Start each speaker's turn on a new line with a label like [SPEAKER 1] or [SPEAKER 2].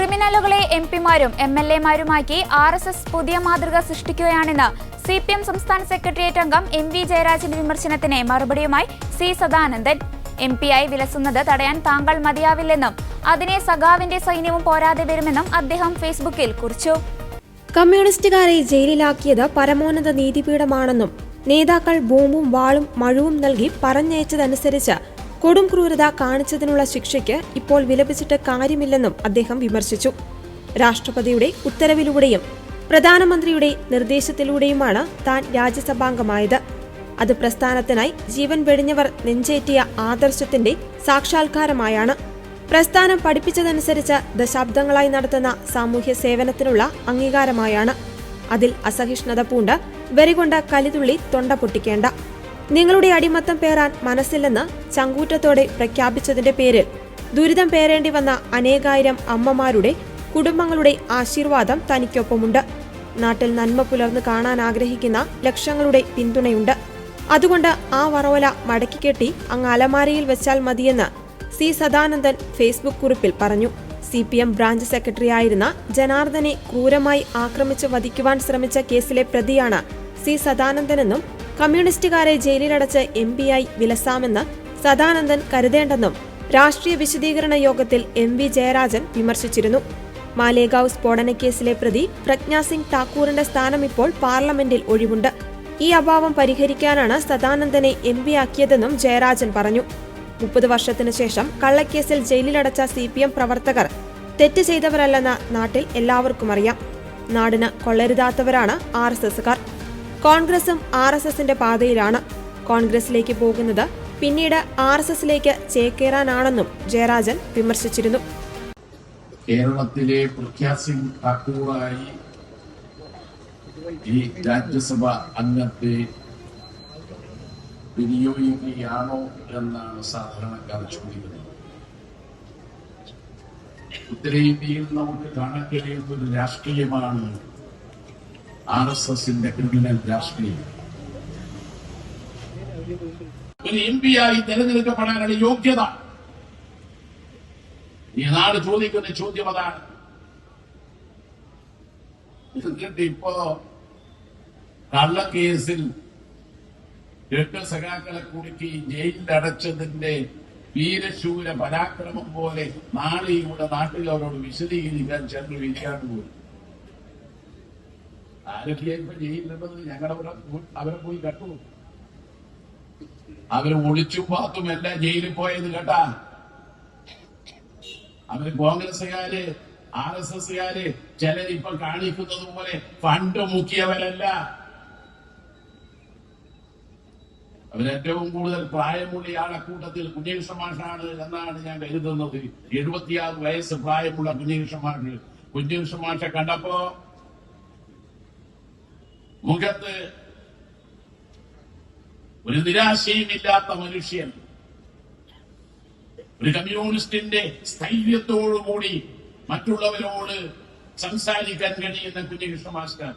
[SPEAKER 1] ക്രിമിനലുകളെ എംപിമാരും എംഎൽഎമാരുമാക്കി RSS പുതിയ മാതൃക സൃഷ്ടിക്കുകയാണെന്ന് CPM സംസ്ഥാന സെക്രട്ടേറിയറ്റ് അംഗം MV ജയരാജന്റെ വിമർശനത്തിന് മറുപടിയുമായി C സദാനന്ദൻ. MP-ആയി വിലസുന്നത് തടയാൻ താങ്കൾ മതിയാവില്ലെന്നും അതിനെ സഖാവിന്റെ സൈന്യവും പോരാതെ വരുമെന്നും അദ്ദേഹം ഫേസ്ബുക്കിൽ കുറിച്ചു.
[SPEAKER 2] കമ്മ്യൂണിസ്റ്റുകാരെ ജയിലിലാക്കിയത് പരമോന്നത നീതിപീഠമാണെന്നും നേതാക്കൾ ബോംബും വാളും മഴുവും നൽകി പറഞ്ഞയച്ചതനുസരിച്ച് കൊടും ക്രൂരത കാണിച്ചതിനുള്ള ശിക്ഷയ്ക്ക് ഇപ്പോൾ വിലപിച്ചിട്ട് കാര്യമില്ലെന്നും അദ്ദേഹം വിമർശിച്ചു. രാഷ്ട്രപതിയുടെ ഉത്തരവിലൂടെയും പ്രധാനമന്ത്രിയുടെ നിർദ്ദേശത്തിലൂടെയുമാണ് താൻ രാജ്യസഭാംഗമായത്. അത് പ്രസ്ഥാനത്തിനായി ജീവൻ വെടിഞ്ഞവർ നെഞ്ചേറ്റിയ ആദർശത്തിന്റെ സാക്ഷാത്കാരമായാണ്. പ്രസ്ഥാനം പഠിപ്പിച്ചതനുസരിച്ച് ദശാബ്ദങ്ങളായി നടത്തുന്ന സാമൂഹ്യ സേവനത്തിനുള്ള അംഗീകാരമായാണ്. അതിൽ അസഹിഷ്ണുത പൂണ്ട് വെറികൊണ്ട് കലിതുള്ളി തൊണ്ട പൊട്ടിക്കേണ്ട. നിങ്ങളുടെ അടിമത്തം പേറാൻ മനസ്സില്ലെന്ന് ചങ്കൂറ്റത്തോടെ പ്രഖ്യാപിച്ചതിന്റെ പേരിൽ ദുരിതം പേരേണ്ടി വന്ന അനേകായിരം അമ്മമാരുടെ കുടുംബങ്ങളുടെ ആശീർവാദം തനിക്കൊപ്പമുണ്ട്. നാട്ടിൽ നന്മ പുലർന്നു കാണാൻ ആഗ്രഹിക്കുന്ന ലക്ഷങ്ങളുടെ പിന്തുണയുണ്ട്. അതുകൊണ്ട് ആ വറോല മടക്കിക്കെട്ടി അങ്ങ് അലമാരയിൽ വെച്ചാൽ മതിയെന്ന് C സദാനന്ദൻ ഫേസ്ബുക്ക് കുറിപ്പിൽ പറഞ്ഞു. CPM ബ്രാഞ്ച് സെക്രട്ടറിയായിരുന്ന ജനാർദ്ദനെ ക്രൂരമായി ആക്രമിച്ച് വധിക്കുവാൻ ശ്രമിച്ച കേസിലെ പ്രതിയാണ് C സദാനന്ദനെന്നും കമ്മ്യൂണിസ്റ്റുകാരെ ജയിലിലടച്ച് MP-ആയി വിലസാമെന്ന് സദാനന്ദൻ കരുതേണ്ടെന്നും രാഷ്ട്രീയ വിശദീകരണ യോഗത്തിൽ MV ജയരാജൻ വിമർശിച്ചിരുന്നു. മാലേഗാവ് സ്ഫോടനക്കേസിലെ പ്രതി പ്രജ്ഞാ സിംഗ് ഠാക്കൂറിന്റെ സ്ഥാനം ഇപ്പോൾ പാർലമെന്റിൽ ഒഴിവുണ്ട്. ഈ അഭാവം പരിഹരിക്കാനാണ് സദാനന്ദനെ MP-ആക്കിയതെന്നും ജയരാജൻ പറഞ്ഞു. 30 വർഷത്തിനു ശേഷം കള്ളക്കേസിൽ ജയിലിലടച്ച CPM പ്രവർത്തകർ തെറ്റ് ചെയ്തവരല്ലെന്ന് നാട്ടിൽ എല്ലാവർക്കും അറിയാം. നാടിന് കൊള്ളരുതാത്തവരാണ് RSSകാർ. കോൺഗ്രസും RSSന്റെ പാതയിലാണ്. കോൺഗ്രസിലേക്ക് പോകുന്നത് പിന്നീട് RSSലേക്ക് ചേക്കേറാനാണെന്നും ജയരാജൻ വിമർശിച്ചിരുന്നു.
[SPEAKER 3] കേരളത്തിലെ പ്രജ്ഞാ സിംഗ് ഠാക്കൂറായി ഈ രാജ്യസഭ അംഗത്തെ വിനിയോഗിക്കുകയാണോ എന്നാണ് സാധാരണക്കാർ ചോദിക്കുന്നത്. ഉത്തരേന്ത്യയിൽ നമുക്ക് കാണാൻ കഴിയുന്ന ഒരു രാഷ്ട്രീയമാണ് RSSന്റെ ക്രിമിനൽ രാഷ്ട്രീയം. ഒരു MP-ആയി തെരഞ്ഞെടുക്കപ്പെടാനുള്ള യോഗ്യത ഈ നാട് ചോദിക്കുന്ന ചോദ്യം അതാണ്. എന്നിട്ട് ഇപ്പോ കള്ളക്കേസിൽ 8 സഖാക്കളെ കുടുക്കി ജയിലിലടച്ചതിന്റെ വീരശൂര പരാക്രമം പോലെ നാളെ ഇവിടെ നാട്ടിൽ അവരോട് വിശദീകരിക്കാൻ ചെന്ന് വിരിയാണ്ട് പോയി. ആരൊക്കെയായി ഇപ്പൊ ജയിലിലുണ്ടെന്ന് ഞങ്ങളവിടെ അവരെ പോയി കണ്ടു. അവര് ഒളിച്ചും പാത്തും എല്ലാം ജയിലിൽ പോയത് കേട്ടാ. അവര് കോൺഗ്രസുകാര് RSSകാര് ചിലരിപ്പൊ കാണിക്കുന്നത് പോലെ ഫണ്ട് മുക്കിയവരല്ല. അവരേറ്റവും കൂടുതൽ പ്രായമുള്ള ആളക്കൂട്ടത്തിൽ കുഞ്ഞികൃഷ്ണ മാഷാണ് എന്നാണ് ഞാൻ കരുതുന്നത്. 76 വയസ്സ് പ്രായമുള്ള കുഞ്ഞികൃഷ്ണ മാഷ്. കുഞ്ഞികൃഷ്ണ മാഷെ കണ്ടപ്പോ മുഖത്ത് ഒരു നിരാശയുമില്ലാത്ത മനുഷ്യൻ, ഒരു കമ്മ്യൂണിസ്റ്റിന്റെ സ്ഥൈര്യത്തോടുകൂടി മറ്റുള്ളവരോട് സംസാരിക്കാൻ കഴിയുന്ന കുഞ്ഞികൃഷ്ണ മാസ്റ്റർ.